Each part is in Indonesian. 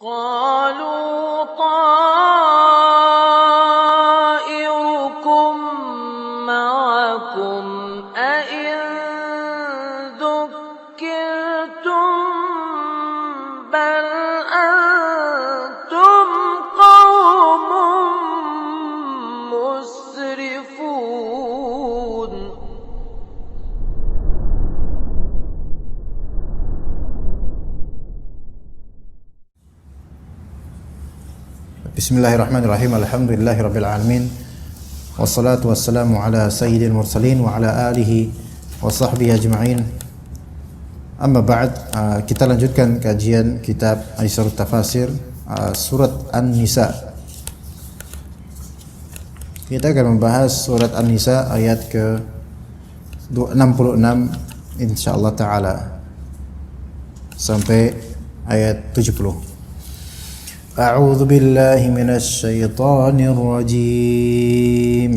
قالوا طائركم معكم أئن ذكرتم بل أنتم قوم مسرفون. Bismillahirrahmanirrahim. Alhamdulillahirabbil alamin. Wassalatu wassalamu ala sayyidil mursalin wa ala alihi wa sahbihi ajma'in. Amma ba'd, kita lanjutkan kajian kitab Aisarut Tafasir, surat An-Nisa. Kita akan membahas surat An-Nisa ayat ke 66 insyaallah taala sampai ayat 70. أعوذ بالله من الشيطان الرجيم.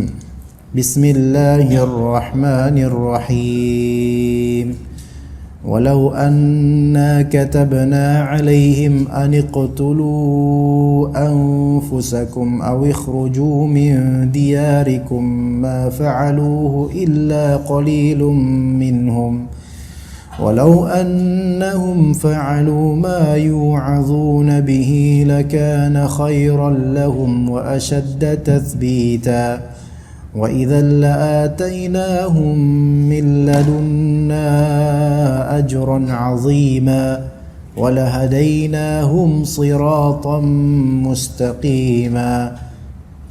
بسم الله الرحمن الرحيم. ولو أنا كتبنا عليهم أن اقتلوا أنفسكم أو اخرجوا من دياركم ما فعلوه إلا قليل منهم ولو أنهم فعلوا ما يوعظون به لكان خيرا لهم وأشد تثبيتا وإذا لآتيناهم من لدنا أجرا عظيما ولهديناهم صراطا مستقيما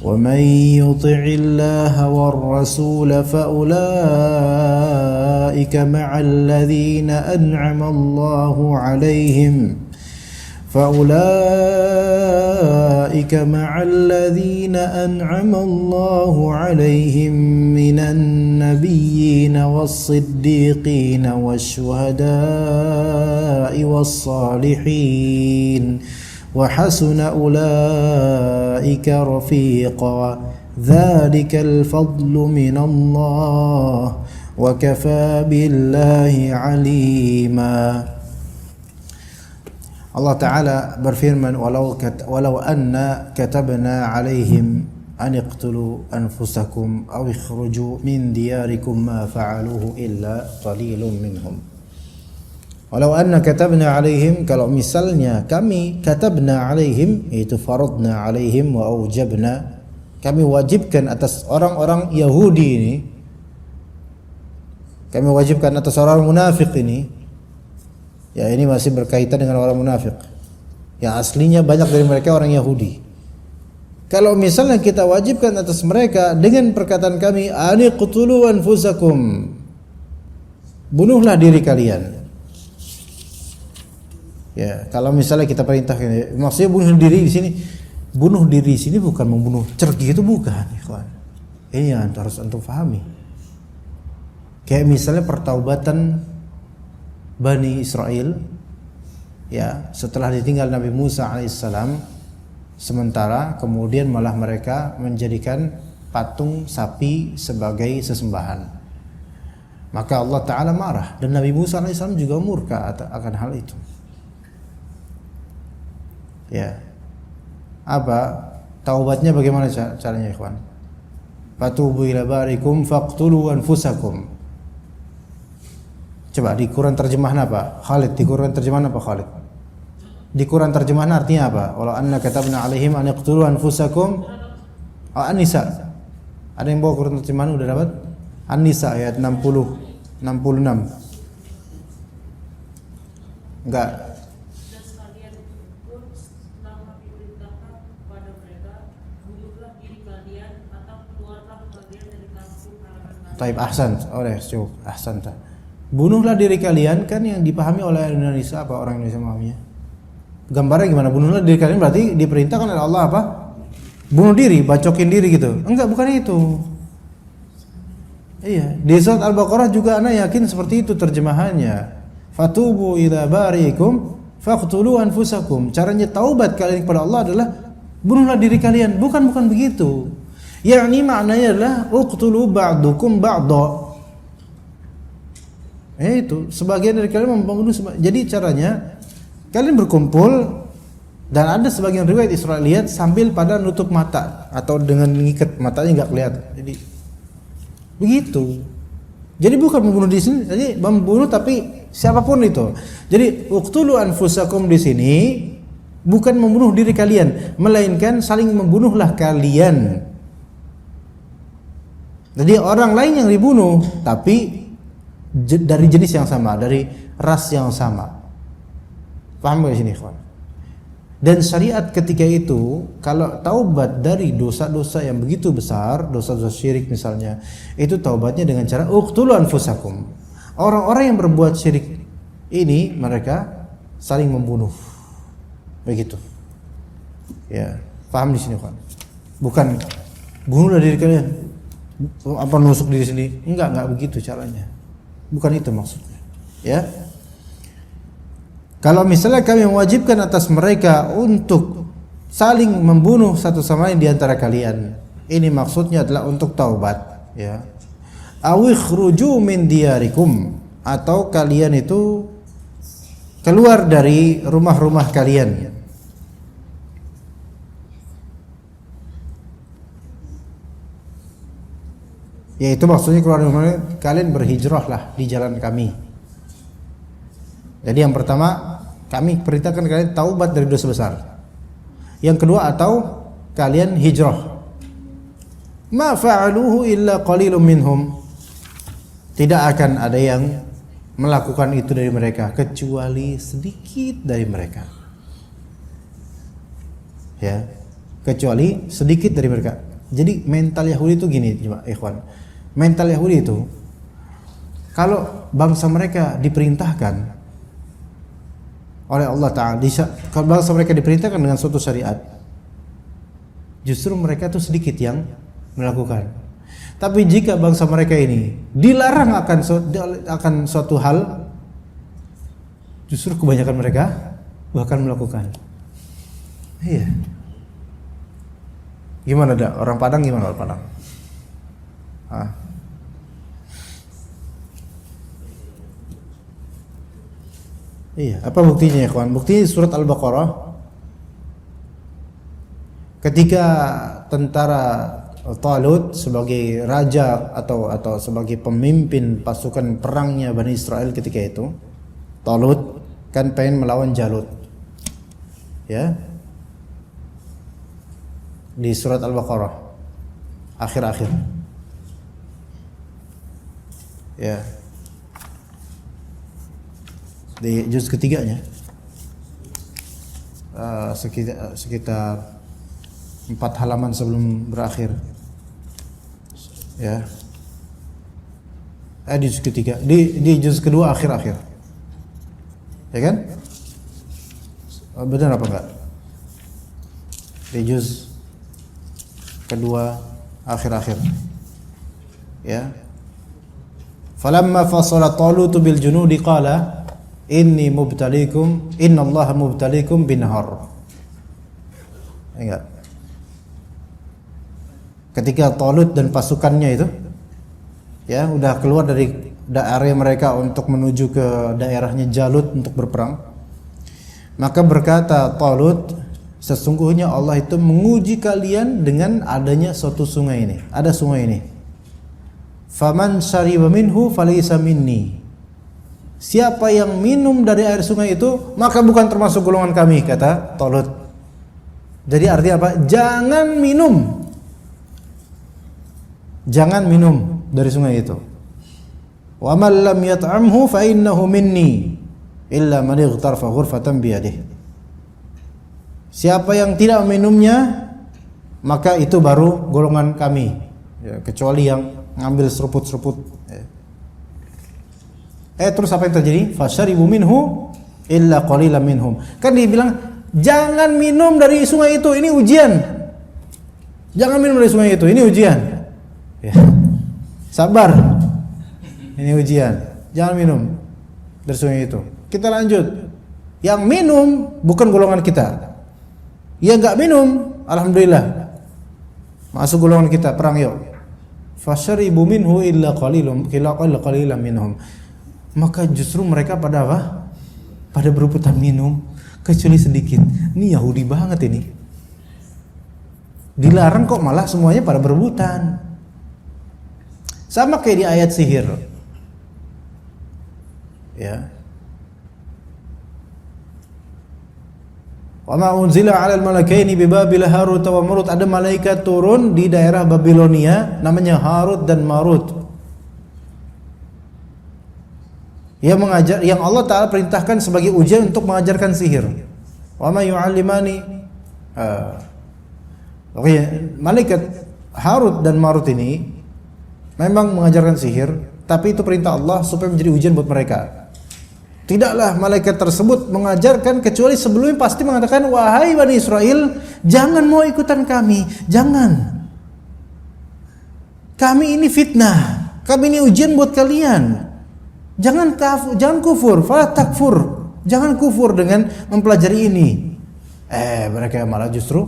ومن يطع الله والرسول فأولئك مع الذين أنعم الله عليهم من النبيين والصديقين والشهداء والصالحين وحسن أولئك رفيقا ذلك الفضل من الله وكفى بالله عليما. Allah Ta'ala berfirman, walau anna katabna alaihim an iqtulu anfusakum aw ikhruju min diyarikum ma fa'aluhu illa qalilun minhum. Walau anna katabna alaihim, kalau misalnya kami katabna alaihim, yaitu faradna alaihim wa aujabna, kami wajibkan atas orang-orang Yahudi ini, kami wajibkan atas orang munafik ini. Ya, ini masih berkaitan dengan orang munafik. Ya, aslinya banyak dari mereka orang Yahudi. Kalau misalnya kita wajibkan atas mereka dengan perkataan kami, aniqtulu anfusakum, bunuhlah diri kalian. Ya, kalau misalnya kita perintah, maksudnya bunuh diri di sini, bunuh diri di sini bukan membunuh cergi, itu bukan, ikhwan. Ini yang harus antum pahami. Kayak misalnya pertaubatan Bani Israel, ya, setelah ditinggal Nabi Musa alaihissalam, sementara kemudian malah mereka menjadikan patung sapi sebagai sesembahan. Maka Allah Ta'ala marah, dan Nabi Musa alaihissalam juga murka akan hal itu. Ya, apa taubatnya, bagaimana caranya, ikhwan? Fatubu ila barikum faqtulu anfusakum. Coba di Quran terjemahan apa? Khalid, di Quran terjemahan apa Khalid? Di Quran terjemahan artinya apa? Walau anna katabna alaihim an iqtulu anfusakum. An-Nisa. Ada yang bawa Quran terjemahan udah dapat? An-Nisa ayat 66. Enggak. Taib, ahsan. Oleh cukup ahsan ta. Bunuhlah diri kalian, kan yang dipahami oleh Indonesia, apa orang Indonesia memahaminya? Gambarnya gimana? Bunuhlah diri kalian berarti diperintahkan oleh Allah apa? Bunuh diri, bacokin diri gitu. Enggak, bukan itu. Iya, di surat Al-Baqarah juga ana yakin seperti itu terjemahannya. Fatubu ila barikum faqtulu anfusakum. Caranya taubat kalian kepada Allah adalah bunuhlah diri kalian. Bukan begitu. Yakni maknanya adalah uqtulu ba'dukum ba'da. Itu sebagian dari kalian membunuh. Jadi caranya kalian berkumpul Dan ada sebagian riwayat Israiliyat sambil pada nutup mata atau dengan mengikat matanya nggak kelihatan. Jadi begitu. Jadi bukan membunuh di sini, jadi membunuh tapi siapapun itu. Jadi uqtulu anfusakum di sini bukan membunuh diri kalian, melainkan saling membunuhlah kalian. Jadi orang lain yang dibunuh tapi dari jenis yang sama, dari ras yang sama. Paham gak di sini, ikhwan? Dan syariat ketika itu kalau taubat dari dosa-dosa yang begitu besar, dosa-dosa syirik misalnya, itu taubatnya dengan cara uqtulu anfusakum. Orang-orang yang berbuat syirik ini mereka saling membunuh. Begitu. Ya, paham di sini, kan? Bukan bunuhlah diri kalian. Apa nusuk diri sendiri? Enggak begitu caranya. Bukan itu maksudnya. Ya. Kalau misalnya kami mewajibkan atas mereka untuk saling membunuh satu sama lain di antara kalian, ini maksudnya adalah untuk taubat, ya. Awikhruju min diyarikum, atau kalian itu keluar dari rumah-rumah kalian. Yaitu maksudnya keluar dari rumah kalian, berhijrahlah di jalan kami. Jadi yang pertama, kami perintahkan kalian taubat dari dosa besar. Yang kedua, atau kalian hijrah. Ma fa'aluhu illa qalilun minhum. Tidak akan ada yang melakukan itu dari mereka kecuali sedikit dari mereka. Ya, kecuali sedikit dari mereka. Jadi mental Yahudi itu gini, ikhwan. Mental Yahudi itu kalau bangsa mereka diperintahkan oleh Allah Ta'ala, kalau bangsa mereka diperintahkan dengan suatu syariat, justru mereka itu sedikit yang melakukan. Tapi jika bangsa mereka ini dilarang akan suatu hal, justru kebanyakan mereka bahkan melakukan. Iya. Gimana dah? Orang Padang gimana orang Padang? Iya, apa buktinya ya kawan? Buktinya surat Al-Baqarah ketika tentara Talut sebagai raja atau sebagai pemimpin pasukan perangnya Bani Israel ketika itu, Talut kan pengen melawan Jalut. Ya. Di surat Al-Baqarah akhir-akhir. Ya. Di juz ketiganya sekitar 4 halaman sebelum berakhir, ya. Di juz ketiga, di juz kedua akhir-akhir, ya kan? Benar apa enggak? Di juz kedua akhir-akhir, ya. Falamma fasala Talut bil junudi qala innallaha mubtalikum binahar. Enggak. Ketika Talut dan pasukannya itu ya udah keluar dari area mereka untuk menuju ke daerahnya Jalut untuk berperang, maka berkata Talut, sesungguhnya Allah itu menguji kalian dengan adanya suatu sungai ini. Ada sungai ini. Faman syariba minhu falaysa minni. Siapa yang minum dari air sungai itu, maka bukan termasuk golongan kami, kata Talut. Jadi artinya apa? Jangan minum. Jangan minum dari sungai itu. Wa man lam yat'amhu fa innahu minni illa man ightarafa ghurfatan bi yadihi. Siapa yang tidak meminumnya, maka itu baru golongan kami, ya, kecuali yang ngambil seruput-seruput. Terus apa yang terjadi? Fasyaribu minhu illa qalilan minhum. Kan dia bilang jangan minum dari sungai itu, ini ujian. Jangan minum dari sungai itu, ini ujian. Ya. Sabar. Ini ujian. Jangan minum dari sungai itu. Kita lanjut. Yang minum bukan golongan kita. Yang enggak minum, alhamdulillah, masuk golongan kita, perang yuk. Fasyaribu minhu illa qalilan minhum. Maka justru mereka pada apa? Pada berebutan minum. kecuali sedikit. Ini Yahudi banget ini. Dilarang kok malah semuanya pada berebutan. Sama kayak di ayat sihir. Ya. Wa ma unzila 'alal malakaini bi Babil Harut wa Marut. Ada malaikat turun di daerah Babilonia namanya Harut dan Marut. Yang Allah Ta'ala perintahkan sebagai ujian untuk mengajarkan sihir. Wa ma yu'allimani. Malaikat Harut dan Marut ini memang mengajarkan sihir, tapi itu perintah Allah supaya menjadi ujian buat mereka. Tidaklah malaikat tersebut mengajarkan kecuali sebelumnya pasti mengatakan, wahai Bani Israel, jangan mau ikutan kami, jangan. Kami ini fitnah, kami ini ujian buat kalian. Jangan kufur, fala takfur. Jangan kufur dengan mempelajari ini. Mereka malah justru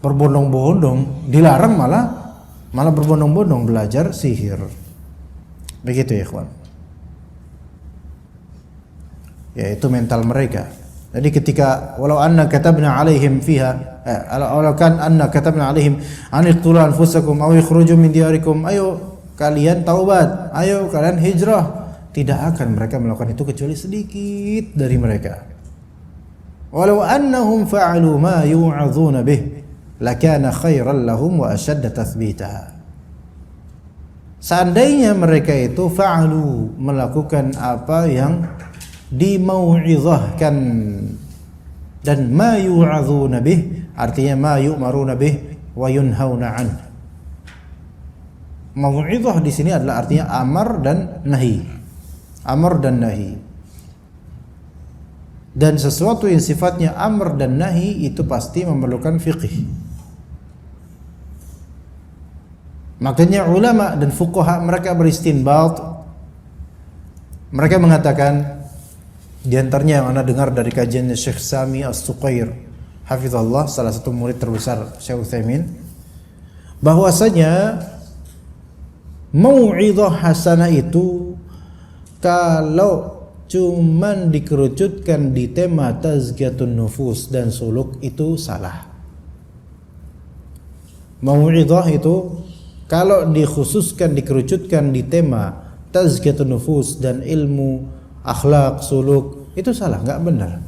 berbondong-bondong, dilarang malah berbondong-bondong belajar sihir. Begitu ya, ikhwan. Ya, itu mental mereka. Jadi ketika walau anna katabna alaihim fiha walau kan anna katabna alaihim an iqtulu anfusakum aw ikhruju min diyarikum, ayo kalian taubat, ayo kalian hijrah. Tidak akan mereka melakukan itu kecuali sedikit dari mereka. Walau annahum fa'alu ma yu'adzuna bih lakana khairan lahum wa ashadda tathbita. Seandainya mereka itu fa'alu, melakukan apa yang dimau'izahkan, dan ma yu'adzuna bih artinya ma yu'maruna bih wa yunhauna an. Mau'izah di sini adalah artinya amar dan nahi. Amar dan nahi. Dan sesuatu yang sifatnya amar dan nahi itu pasti memerlukan fiqih. Makanya ulama dan fuqaha mereka beristinbat. Mereka mengatakan, di antaranya yang Anda dengar dari kajian Syekh Sami As-Suqair hafizallah, salah satu murid terbesar Syekh Utsaimin, bahwasanya mau'izah hasanah itu kalau cuman dikerucutkan di tema tazkiyatun nufus dan suluk itu salah. Mau'izah itu kalau dikhususkan, dikerucutkan di tema tazkiyatun nufus dan ilmu akhlak, suluk, itu salah, enggak benar.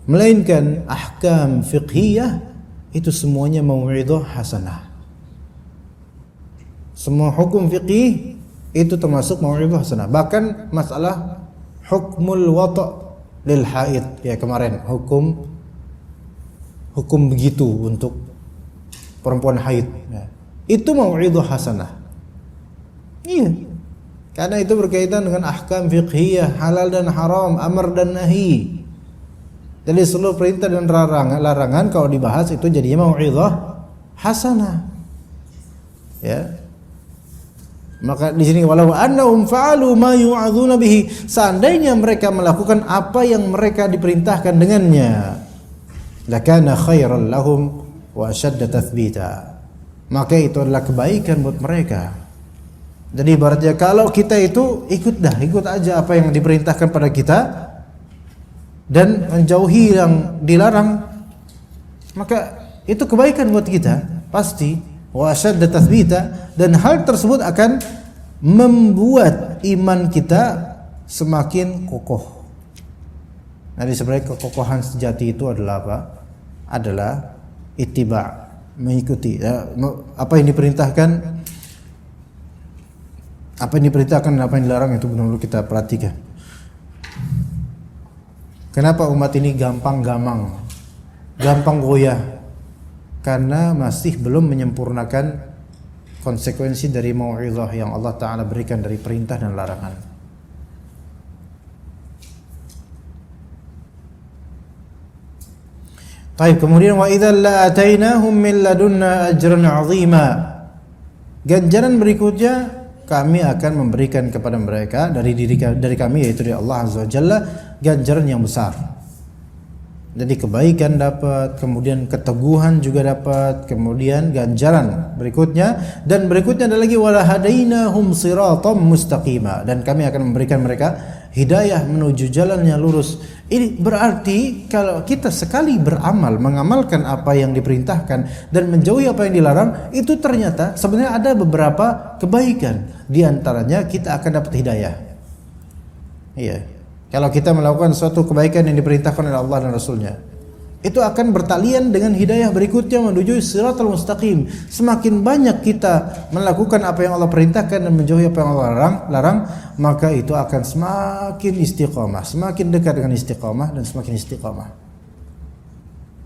Melainkan ahkam fiqhiyah itu semuanya mau'izah hasanah. Semua hukum fiqih itu termasuk mau'izah hasanah. Bahkan masalah hukmul wata' lil haid ya kemarin, hukum begitu untuk perempuan haid ya. Itu mau'izah hasanah. Iya. Karena itu berkaitan dengan ahkam fiqhiyah, halal dan haram, amar dan nahi. Jadi seluruh perintah dan larangan kalau dibahas itu jadinya mau'izah hasanah. Ya. Maka di sini walau annahum fa'alu ma yu'adzuna bihi, seandainya mereka melakukan apa yang mereka diperintahkan dengannya, lakana khairan lahum wa ashadda tathbita, maka itu adalah kebaikan buat mereka. Jadi ibaratnya kalau kita itu ikut aja apa yang diperintahkan pada kita dan menjauhi yang dilarang, maka itu kebaikan buat kita pasti. Wa ashadda tathbita, dan hal tersebut akan membuat iman kita semakin kokoh. Jadi sebenarnya kekokohan sejati itu adalah apa? Adalah ittiba', mengikuti apa yang diperintahkan, dan apa yang dilarang, itu benar-benar kita perhatikan. Kenapa umat ini gampang goyah? Karena masih belum menyempurnakan konsekuensi dari mau'izah yang Allah Ta'ala berikan dari perintah dan larangan. Baik, kemudian wa idzal la'atainahum min ladunna ajran 'azima. Ganjaran berikutnya kami akan memberikan kepada mereka dari kami, yaitu dari Allah Azza wa Jalla, ganjaran yang besar. Jadi kebaikan dapat, kemudian keteguhan juga dapat, kemudian ganjaran berikutnya, dan berikutnya ada lagi wala hadainahum siratam mustaqima, dan kami akan memberikan mereka hidayah menuju jalan yang lurus. Ini berarti kalau kita sekali beramal, mengamalkan apa yang diperintahkan dan menjauhi apa yang dilarang, itu ternyata sebenarnya ada beberapa kebaikan. Di antaranya kita akan dapat hidayah. Iya. Kalau kita melakukan suatu kebaikan yang diperintahkan oleh Allah dan Rasulnya, itu akan bertalian dengan hidayah berikutnya menuju siratal mustaqim. Semakin banyak kita melakukan apa yang Allah perintahkan dan menjauhi apa yang Allah larang, maka itu akan semakin istiqamah, semakin dekat dengan istiqamah dan semakin istiqamah.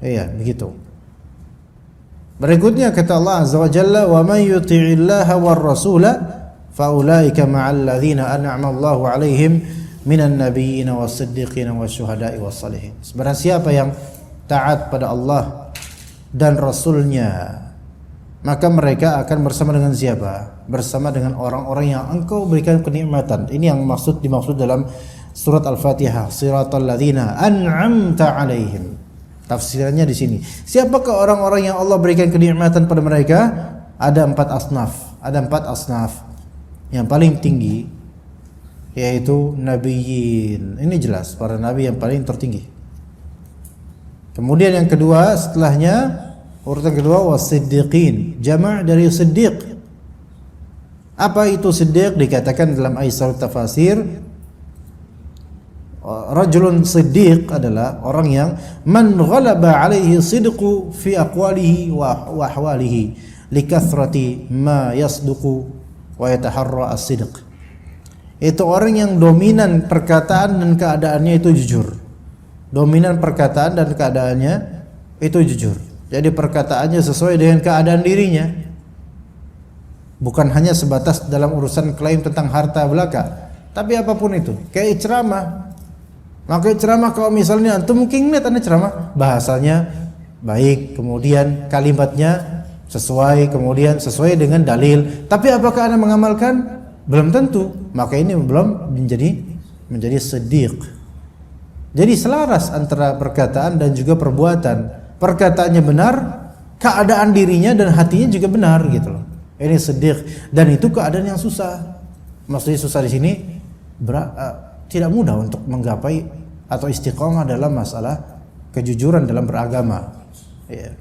Iya, begitu. Berikutnya kata Allah Azza wa Jalla, "Wa may yuti'illaha war rasula fa ulaika ma'al ladzina an'ama Allahu 'alaihim minan nabiyyin was-siddiqin wasyuhada'i was-salihin." Barang siapa yang taat pada Allah dan Rasulnya, maka mereka akan bersama dengan siapa? Bersama dengan orang-orang yang engkau berikan kenikmatan. Ini yang dimaksud dalam surat Al-Fatihah, siratal ladzina an'amta 'alaihim. Tafsirannya di sini. Siapakah orang-orang yang Allah berikan kenikmatan pada mereka? Ada 4 asnaf. Ada 4 asnaf. Yang paling tinggi yaitu nabiyyin. Ini jelas para nabi yang paling tertinggi. Kemudian yang kedua, setelahnya urutan kedua wasiddiqin, jama' dari siddiq. Apa itu siddiq? Dikatakan dalam Aisar tafasir, rajulun siddiq adalah orang yang man ghalaba alaihi sidqu fi aqwalihi wa ahwalihi likathrati ma yasduqu wa yataharra as-sidq. Itu orang yang dominan perkataan dan keadaannya itu jujur. Dominan perkataan dan keadaannya itu jujur. Jadi perkataannya sesuai dengan keadaan dirinya. Bukan hanya sebatas dalam urusan klaim tentang harta belaka, tapi apapun itu. Kayak ceramah. Maka ceramah kalau misalnya antum mungkin lihat Anda ceramah, bahasanya baik, kemudian kalimatnya sesuai, kemudian sesuai dengan dalil. Tapi apakah Anda mengamalkan? Belum tentu. Maka ini belum menjadi siddiq. Jadi selaras antara perkataan dan juga perbuatan. Perkataannya benar, keadaan dirinya dan hatinya juga benar gitu loh. Ini siddiq, dan itu keadaan yang susah. Maksudnya susah di sini tidak mudah untuk menggapai atau istiqomah dalam masalah kejujuran dalam beragama. Ya.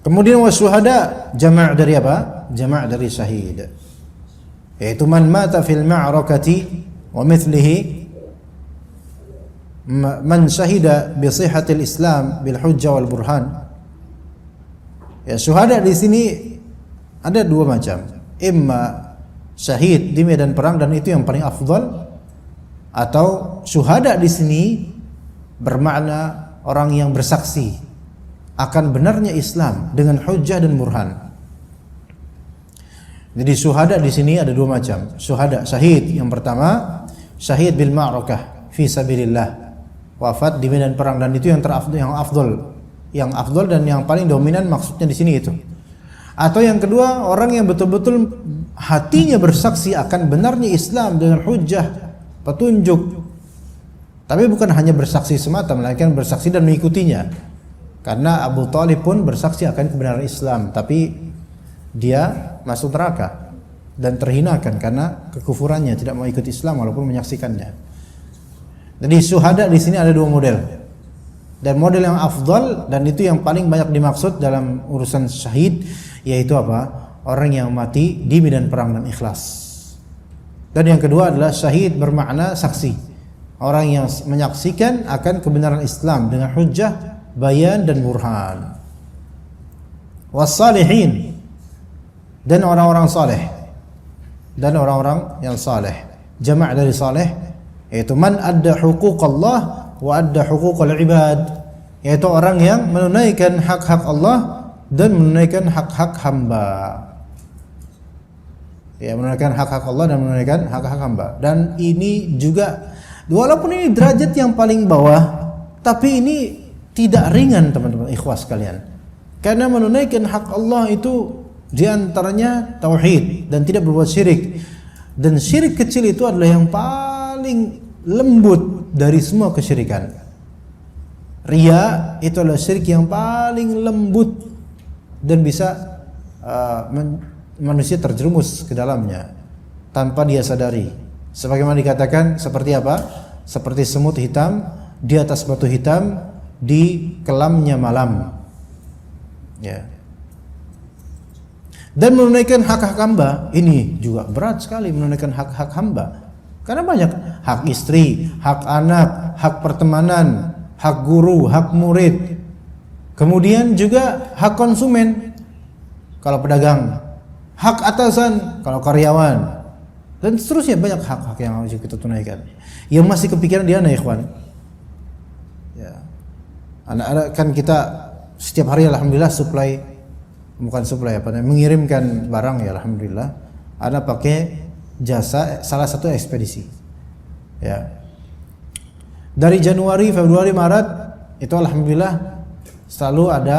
Kemudian wasyuhada, jama' dari apa? Jama' dari syahid. Yaitu man mata fil ma'rakati wa mithlihi man syahida bi sihhatil Islam bil hujjah wal burhan. Ya, syuhada di sini ada 2 macam. Imma syahid di medan perang dan itu yang paling afdal, atau syuhada di sini bermakna orang yang bersaksi akan benarnya Islam dengan hujjah dan burhan. Jadi syuhada di sini ada 2 macam. Syuhada, syahid yang pertama, syahid bil ma'rakah fi sabilillah. Wafat di medan perang, dan itu yang afdal. Yang afdal dan yang paling dominan maksudnya di sini itu. Atau yang kedua, orang yang betul-betul hatinya bersaksi akan benarnya Islam dengan hujjah, petunjuk. Tapi bukan hanya bersaksi semata, melainkan bersaksi dan mengikutinya. Karena Abu Thalib pun bersaksi akan kebenaran Islam, tapi dia masuk neraka dan terhinakan karena kekufurannya, tidak mau ikut Islam walaupun menyaksikannya. Jadi syuhada di sini ada 2 model. Dan model yang afdal dan itu yang paling banyak dimaksud dalam urusan syahid, yaitu apa? Orang yang mati di medan perang dan ikhlas. Dan yang kedua adalah syahid bermakna saksi. Orang yang menyaksikan akan kebenaran Islam dengan hujjah, bayan dan burhan. Was-salihin, dan orang-orang saleh, dan orang-orang yang saleh. Jama' dari saleh yaitu man adda huquqallah wa adda huquqal ibad, yaitu orang yang menunaikan hak-hak Allah dan menunaikan hak-hak hamba. Ya, menunaikan hak-hak Allah dan menunaikan hak-hak hamba. Dan ini juga walaupun ini derajat yang paling bawah, tapi ini tidak ringan teman-teman ikhwas sekalian. Karena menunaikan hak Allah itu di antaranya tauhid dan tidak berbuat syirik. Dan syirik kecil itu adalah yang paling lembut dari semua kesyirikan. Riya itu adalah syirik yang paling lembut dan bisa manusia terjerumus ke dalamnya tanpa dia sadari. Sebagaimana dikatakan seperti apa? Seperti semut hitam di atas batu hitam di kelamnya malam. Ya. Dan menunaikan hak-hak hamba ini juga berat sekali, menunaikan hak-hak hamba. Karena banyak hak istri, hak anak, hak pertemanan, hak guru, hak murid. Kemudian juga hak konsumen kalau pedagang, hak atasan kalau karyawan. Dan seterusnya banyak hak-hak yang harus kita tunaikan. Yang masih kepikiran dia anak ikhwan. Ya. Anak-anak kan kita setiap hari alhamdulillah mengirimkan barang ya alhamdulillah. Ada pakai jasa salah satu ekspedisi. Ya. Dari Januari, Februari, Maret itu alhamdulillah selalu ada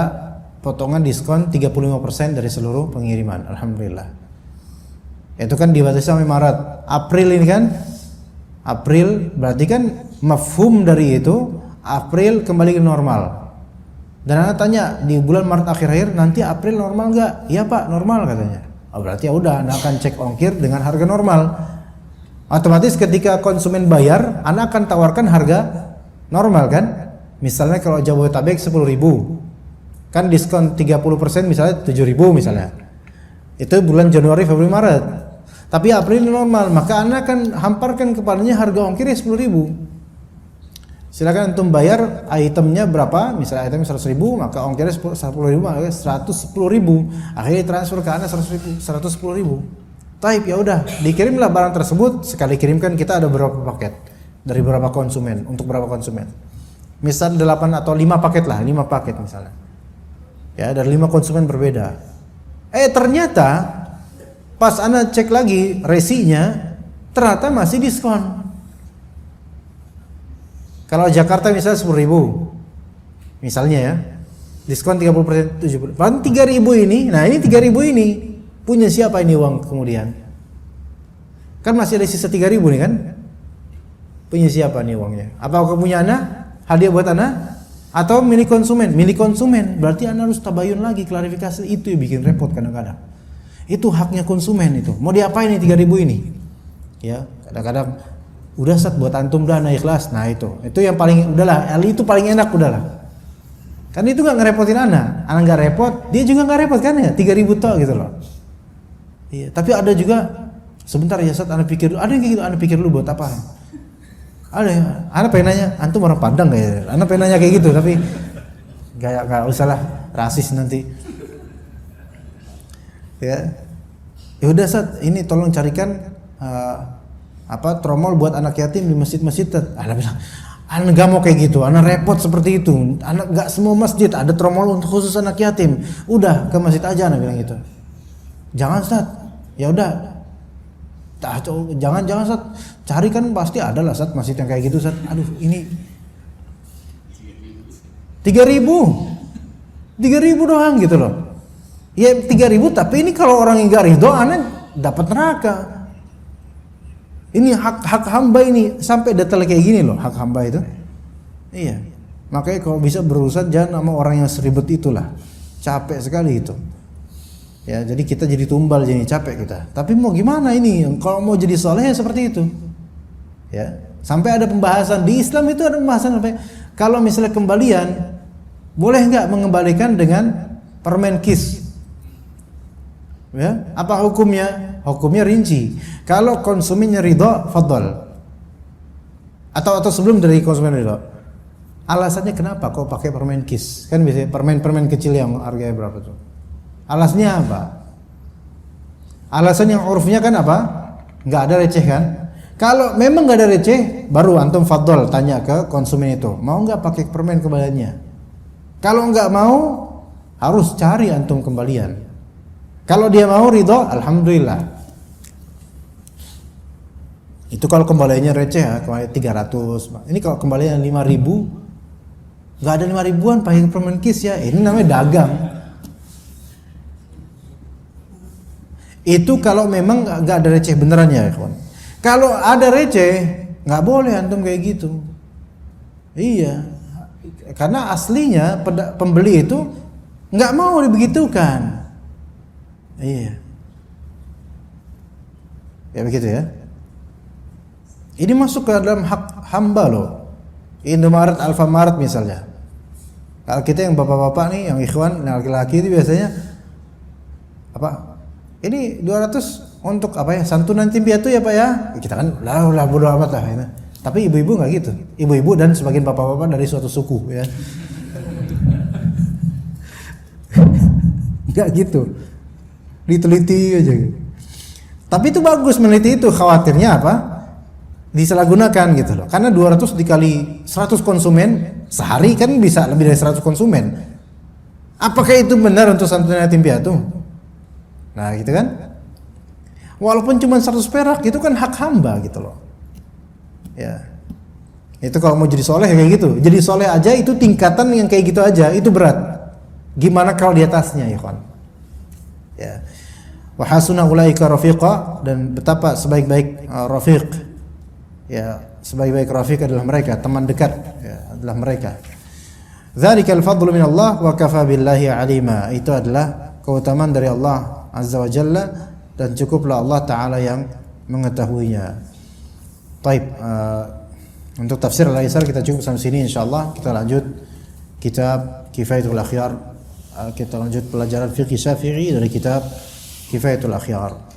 potongan diskon 35% dari seluruh pengiriman. Alhamdulillah. Itu kan dibatasi sampai Maret. April ini kan, April berarti kan mafhum dari itu April kembali ke normal. Dan anak tanya di bulan Maret akhir-akhir nanti April normal nggak? Iya Pak, normal katanya. Oh, berarti ya udah, anak akan cek ongkir dengan harga normal. Otomatis ketika konsumen bayar, anak akan tawarkan harga normal kan? Misalnya kalau Jabodetabek 10.000, kan diskon 30% misalnya 7.000 misalnya. Itu bulan Januari, Februari, Maret. Tapi April normal, maka Anda akan hamparkan kepadanya harga ongkirnya 10.000. Silakan antum bayar itemnya berapa, misalnya itemnya 100.000, maka ongkirnya 10.000, maka 110.000. Akhirnya transfer ke Anda 110.000. Taib, ya udah, dikirimlah barang tersebut. Sekali kirimkan kita ada berapa paket dari berapa konsumen, untuk berapa konsumen. Misal 8 atau 5 paket lah, 5 paket misalnya. Ya, dari 5 konsumen berbeda. Ternyata pas Anda cek lagi resinya, ternyata masih diskon. Kalau Jakarta misalnya 10.000, misalnya ya, diskon 30%, 70%. Paling 3.000 ini, nah ini 3.000 ini punya siapa ini uang kemudian? Kan masih ada sisa 3.000 nih kan? Punya siapa nih uangnya? Apakah punya Anda? Hadiah buat Anda? Atau milik konsumen? Milik konsumen, berarti Anda harus tabayun lagi, klarifikasi. Itu yang bikin repot kadang-kadang. Itu haknya konsumen itu. Mau diapain nih 3.000 ini? Ya, kadang-kadang udah Sat buat antum dah, nah ikhlas. Nah itu yang paling udahlah, itu paling enak udahlah. Kan itu nggak ngerepotin Anda nggak repot, dia juga nggak repot kan ya, 3.000 tok gitu loh. Iya, tapi ada juga sebentar ya Sat, Anda pikir dulu. Ada yang kayak gitu, Anda pikir dulu buat apa? Ada ya, Anda pengen nanya, antum orang Padang nggak ya? Anda pengen nanya kayak gitu, tapi nggak usah lah, rasis nanti. Ya udah Sat, ini tolong carikan tromol buat anak yatim di masjid-masjid. Anda bilang, Anda nggak mau kayak gitu, Anda repot seperti itu. Anda nggak semua masjid ada tromol untuk khusus anak yatim. Udah ke masjid aja, Anda bilang gitu. Jangan Sat, ya udah. Jangan Sat, cari kan pasti ada lah Sat masjid yang kayak gitu Sat. Aduh ini 3.000 doang gitu loh. Ya 3.000, tapi ini kalau orang yang nggak ridho, Anda dapat neraka. Ini hak hamba ini sampai detail kayak gini loh, hak hamba itu. Iya. Makanya kalau bisa berurusan jangan sama orang yang seribet itulah. Capek sekali itu. Ya, jadi kita jadi tumbal, jadi capek kita. Tapi mau gimana ini? Kalau mau jadi soleh ya seperti itu. Ya. Sampai ada pembahasan di Islam itu, ada pembahasan sampai kalau misalnya kembalian boleh nggak mengembalikan dengan permen kis? Ya, apa hukumnya? Hukumnya rinci. Kalau konsumennya ridho, fadhal. Atau sebelum dari konsumen ridho. Alasannya kenapa kau pakai permen kis? Kan biasanya permen kecil yang harganya berapa tuh? Alasannya apa? Alasan yang urufnya kan apa? Nggak ada receh kan? Kalau memang nggak ada receh, baru antum fadhal tanya ke konsumen itu, mau nggak pakai permen kembaliannya? Kalau nggak mau, harus cari antum kembalian. Kalau dia mau ridho, alhamdulillah. Itu kalau kembaliannya receh ya, kembali 300. Ini kalau kembalian 5.000, nggak ada 5.000-an pakai permen kis ya. Ini namanya dagang. Itu kalau memang nggak ada receh beneran ya, kawan. Kalau ada receh, nggak boleh antum kayak gitu. Iya, karena aslinya pembeli itu nggak mau dibegitukan. Iya. Ya begitu ya. Ini masuk ke dalam hak hamba loh. Indomaret, Alfamaret misalnya. Kalau kita yang bapak-bapak nih, yang ikhwan, yang laki-laki itu biasanya apa? Ini 200 untuk apa ya? Santunan tim piatu ya Pak ya? Kita kan lah bodo amat lah ya. Tapi ibu-ibu nggak gitu. Ibu-ibu dan sebagian bapak-bapak dari suatu suku ya. Nggak gitu. Diteliti aja gitu. Tapi itu bagus meneliti itu, khawatirnya apa? Disalahgunakan gitu loh. Karena 200 dikali 100 konsumen sehari kan bisa lebih dari 100 konsumen. Apakah itu benar untuk santunan yatim piatu? Nah, gitu kan? Walaupun cuma 100 perak itu kan hak hamba gitu loh. Ya. Itu kalau mau jadi soleh kayak gitu. Jadi soleh aja itu tingkatan yang kayak gitu aja, itu berat. Gimana kalau di atasnya ya kawan? Ya. Wa hasuna ulaika rafiqa, dan betapa sebaik-baik rafiq. Ya, sebaik-baik rafiq adalah mereka, teman dekat ya, adalah mereka. Dzalikal fadlu min Allah wa kafa billahi alima. Itu adalah keutamaan dari Allah Azza wa Jalla, dan cukuplah Allah Ta'ala yang mengetahuinya. Baik, untuk tafsir Al-Aisar kita cukup sampai sini insyaallah. Kita lanjut kitab Kifayatul Akhyar. Kita lanjut pelajaran fiqh Syafi'i dari kitab Kifayatul Akhyar.